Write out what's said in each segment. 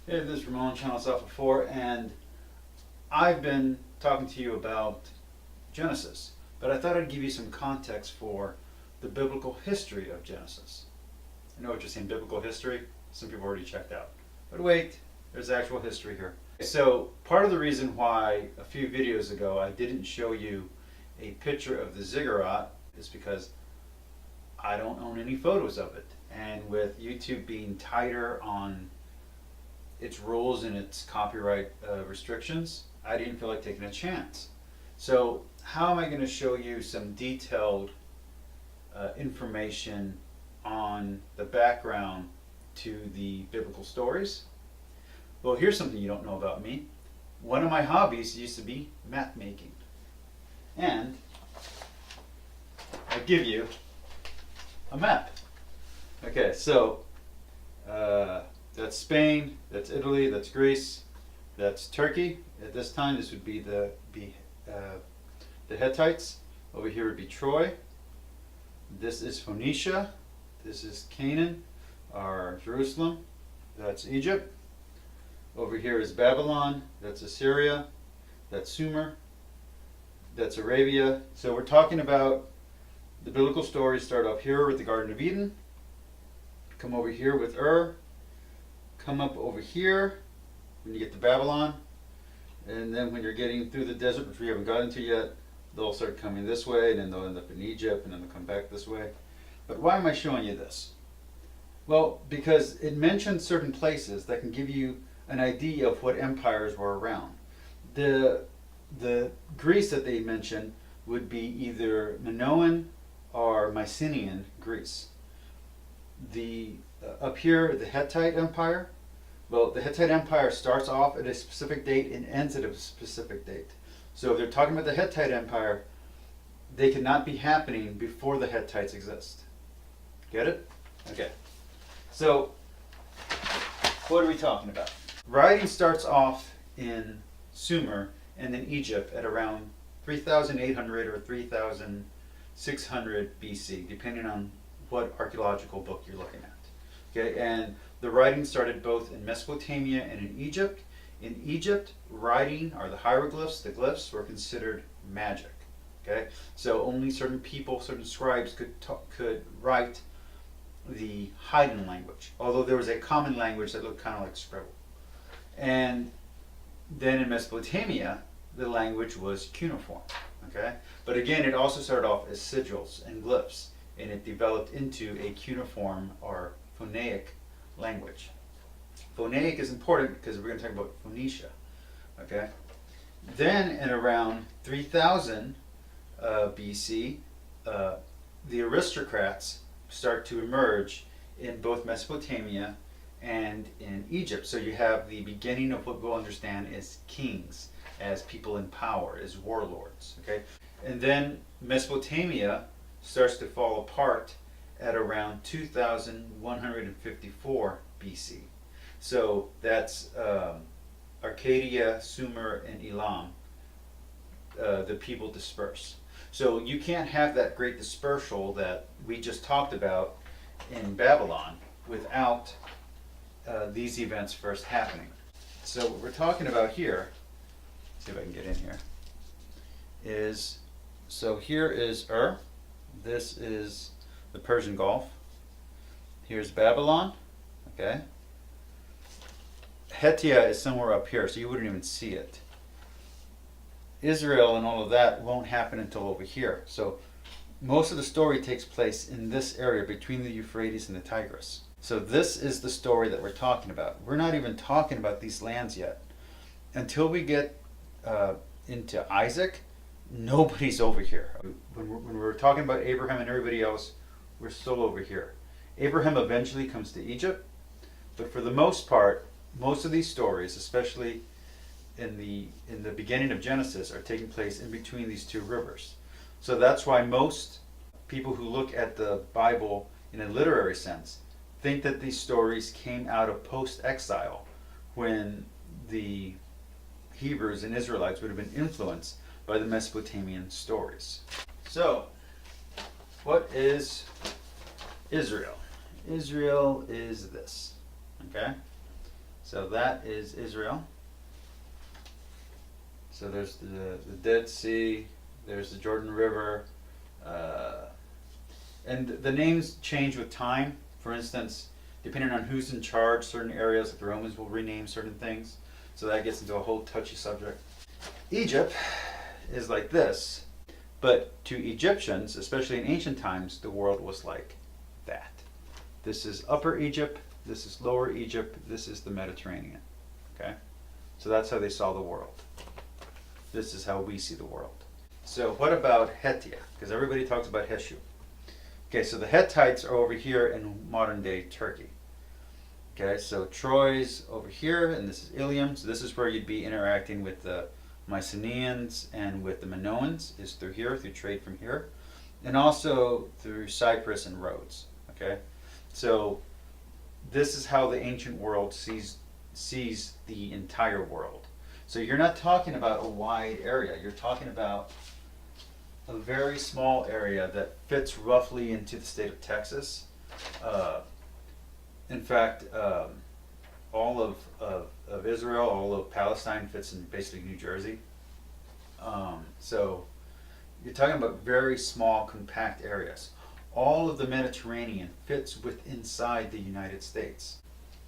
Hey, this is Ramon, Channel Alpha 4, and I've been talking to you about Genesis, but I thought I'd give you some context for the biblical history of Genesis. I know what you're saying, biblical history, some people already checked out. But wait, there's actual history here. So, part of the reason why a few videos ago I didn't show you a picture of the ziggurat is because I don't own any photos of it. And with YouTube being tighter on its rules and its copyright restrictions, I didn't feel like taking a chance. So how am I going to show you some detailed information on the background to the biblical stories? Well, here's something you don't know about me. One of my hobbies used to be map making. And I give you a map. Okay, so that's Spain, that's Italy, that's Greece, that's Turkey. At this time, this would be the Hittites. Over here would be Troy. This is Phoenicia. This is Canaan, or Jerusalem. That's Egypt. Over here is Babylon. That's Assyria. That's Sumer. That's Arabia. So we're talking about the biblical stories start off here with the Garden of Eden. Come over here with Ur. Come up over here when you get to Babylon, and then when you're getting through the desert, which we haven't gotten to yet, they'll start coming this way, and then they'll end up in Egypt, and then they'll come back this way. But why am I showing you this? Well, because it mentions certain places that can give you an idea of what empires were around. The Greece that they mention would be either Minoan or Mycenaean Greece. Up here, the Hittite Empire. Well, the Hittite Empire starts off at a specific date and ends at a specific date. So if they're talking about the Hittite Empire, they cannot be happening before the Hittites exist. Get it? Okay. So, what are we talking about? Writing starts off in Sumer and then Egypt at around 3,800 or 3,600 BC, depending on what archaeological book you're looking at. Okay, and the writing started both in Mesopotamia and in Egypt. In Egypt, writing, or the hieroglyphs, the glyphs, were considered magic. Okay, so only certain people, certain scribes could write the hidden language, although there was a common language that looked kind of like scribble. And then in Mesopotamia, the language was cuneiform. Okay, but again, it also started off as sigils and glyphs, and it developed into a cuneiform or Phoenicic language. Phoenicic is important because we're going to talk about Phoenicia. Okay. Then in around 3000 BC, the aristocrats start to emerge in both Mesopotamia and in Egypt. So you have the beginning of what we'll understand as kings, as people in power, as warlords. Okay. And then Mesopotamia starts to fall apart at around 2154 BC. So that's Arcadia, Sumer, and Elam. The people disperse. So you can't have that great dispersal that we just talked about in Babylon without these events first happening. So what we're talking about here, let's see if I can get in here, is, so here is Ur. This is the Persian Gulf. Here's Babylon. Okay. Hethia is somewhere up here, so you wouldn't even see it. Israel and all of that won't happen until over here. So most of the story takes place in this area between the Euphrates and the Tigris. So this is the story that we're talking about. We're not even talking about these lands yet. Until we get into Isaac, nobody's over here. When we're talking about Abraham and everybody else, we're still over here. Abraham eventually comes to Egypt, but for the most part, most of these stories, especially in the beginning of Genesis, are taking place in between these two rivers. So that's why most people who look at the Bible in a literary sense think that these stories came out of post-exile, when the Hebrews and Israelites would have been influenced by the Mesopotamian stories. So, what is Israel? Israel is this. Okay? So that is Israel. So there's the Dead Sea, there's the Jordan River, and the names change with time. For instance, depending on who's in charge, certain areas, like the Romans will rename certain things. So that gets into a whole touchy subject. Egypt is like this, but to Egyptians, especially in ancient times, the world was like that. This is Upper Egypt, this is Lower Egypt, this is the Mediterranean. Okay? So that's how they saw the world. This is how we see the world. So what about Hettia? Because everybody talks about Heshu. Okay, so the Hittites are over here in modern day Turkey. Okay, so Troy's over here, and this is Ilium. So this is where you'd be interacting with the Mycenaeans and with the Minoans, is through here, through trade from here. And also through Cyprus and Rhodes. Okay, so this is how the ancient world sees the entire world. So you're not talking about a wide area, you're talking about a very small area that fits roughly into the state of Texas. In fact, all of Israel, all of Palestine fits in basically New Jersey. So you're talking about very small, compact areas. All of the Mediterranean fits inside the United States.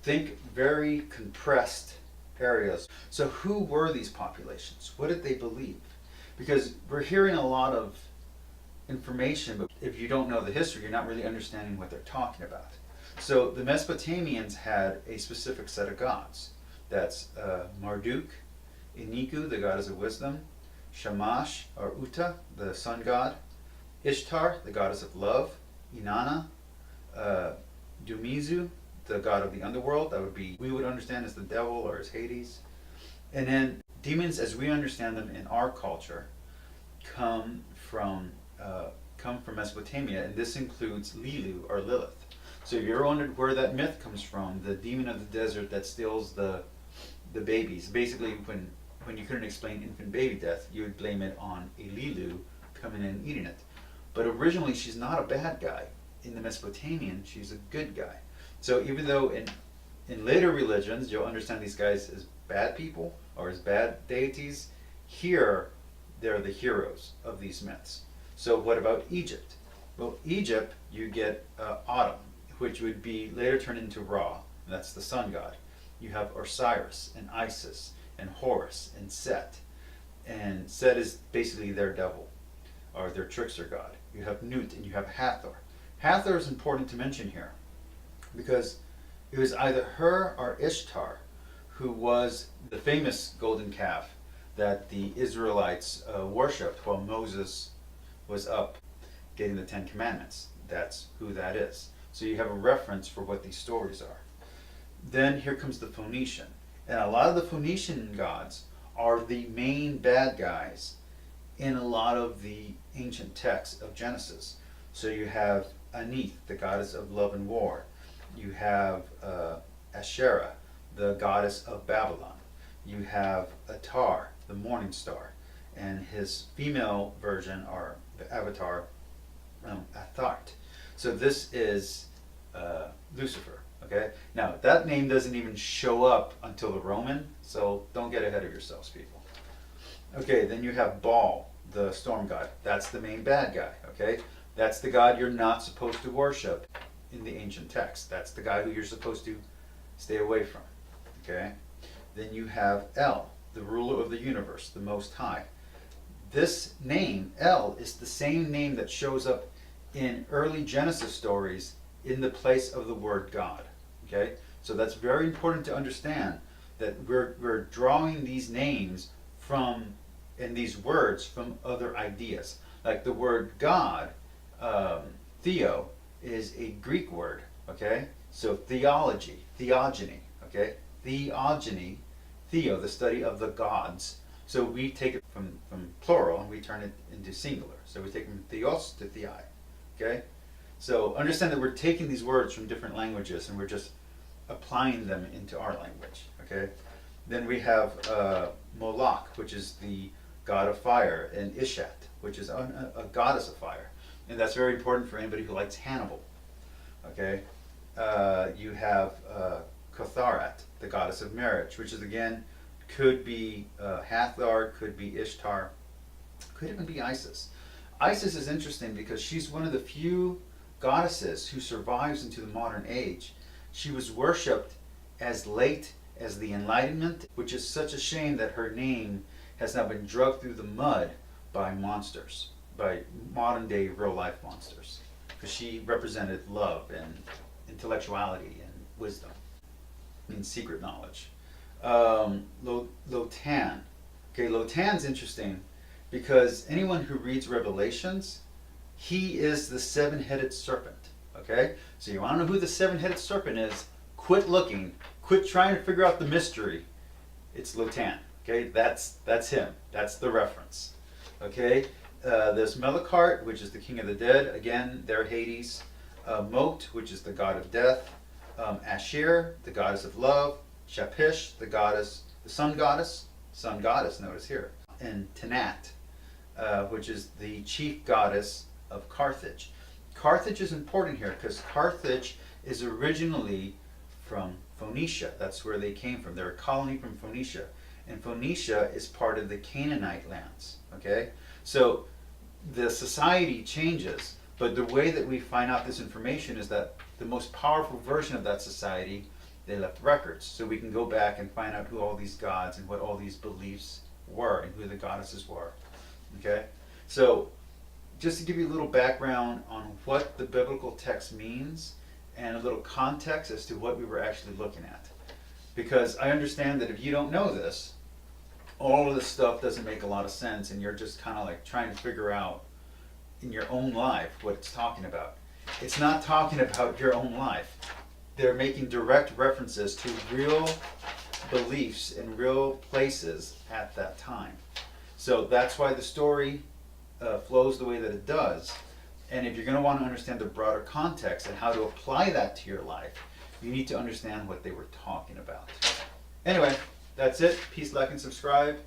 Think very compressed areas. So who were these populations? What did they believe? Because we're hearing a lot of information, but if you don't know the history, you're not really understanding what they're talking about. So the Mesopotamians had a specific set of gods. That's Marduk, Iniku, the goddess of wisdom, Shamash, or Uta, the sun god, Ishtar, the goddess of love, Inanna, Dumizu, the god of the underworld, that would be, we would understand as the devil or as Hades. And then demons as we understand them in our culture come from Mesopotamia, and this includes Lilu or Lilith. So if you ever wondered where that myth comes from, the demon of the desert that steals the babies, basically when you couldn't explain infant baby death, you would blame it on a Lilu coming in and eating it. But originally she's not a bad guy. In the Mesopotamian, she's a good guy. So even though in later religions you'll understand these guys as bad people or as bad deities, here they're the heroes of these myths. So what about Egypt? Well, Egypt, you get Autumn, which would be later turned into Ra, and that's the sun god. You have Osiris and Isis and Horus and Set. And Set is basically their devil, or their trickster god. You have Nut and you have Hathor. Hathor is important to mention here because it was either her or Ishtar who was the famous golden calf that the Israelites worshipped while Moses was up getting the Ten Commandments. That's who that is. So you have a reference for what these stories are. Then here comes the Phoenician. And a lot of the Phoenician gods are the main bad guys in a lot of the ancient texts of Genesis. So you have Anith, the goddess of love and war. You have Asherah, the goddess of Babylon. You have Atar, the morning star, and his female version, or the avatar, Athart. So this is Lucifer. Okay. Now that name doesn't even show up until the Roman, so don't get ahead of yourselves, people. Okay. Then you have Baal, the storm god. That's the main bad guy. Okay. That's the god you're not supposed to worship in the ancient text. That's the guy who you're supposed to stay away from. Okay. Then you have El, the ruler of the universe, the Most High. This name, El, is the same name that shows up in early Genesis stories in the place of the word God. Okay? So that's very important to understand that we're drawing these names from, and these words from other ideas. Like the word God, theo, is a Greek word. Okay? So theology, theogony. Okay? Theogony, theo, the study of the gods. So we take it from plural and we turn it into singular. So we take it from theos to theai. Okay? So understand that we're taking these words from different languages and we're just applying them into our language. Okay? Then we have Moloch, which is the god of fire, and Ishat, which is a goddess of fire. And that's very important for anybody who likes Hannibal. Okay? You have Kotharat, the goddess of marriage, which is again, could be Hathor, could be Ishtar, could even be Isis. Isis is interesting because she's one of the few goddesses who survives into the modern age. She was worshipped as late as the Enlightenment, which is such a shame that her name has now been dragged through the mud by monsters, by modern day real life monsters, because she represented love and intellectuality and wisdom and secret knowledge. Lotan. Okay, Lotan's interesting because anyone who reads Revelations, he is the seven-headed serpent. Okay, so you want to know who the seven-headed serpent is? Quit looking. Quit trying to figure out the mystery. It's Lotan. Okay, that's him. That's the reference. Okay, there's Melkart, which is the king of the dead. Again, they're Hades. Mot, which is the god of death. Ashir, the goddess of love. Shapish, the sun goddess, notice here. And Tanat, which is the chief goddess of Carthage. Carthage is important here because Carthage is originally from Phoenicia. That's where they came from. They're a colony from Phoenicia. And Phoenicia is part of the Canaanite lands. Okay? So the society changes, but the way that we find out this information is that the most powerful version of that society, they left records. So we can go back and find out who all these gods and what all these beliefs were and who the goddesses were. Okay? So just to give you a little background on what the biblical text means and a little context as to what we were actually looking at. Because I understand that if you don't know this, all of this stuff doesn't make a lot of sense and you're just kind of like trying to figure out in your own life what it's talking about. It's not talking about your own life. They're making direct references to real beliefs in real places at that time. So that's why the story flows the way that it does. And if you're going to want to understand the broader context and how to apply that to your life, you need to understand what they were talking about. Anyway, that's it. Peace, like, and subscribe.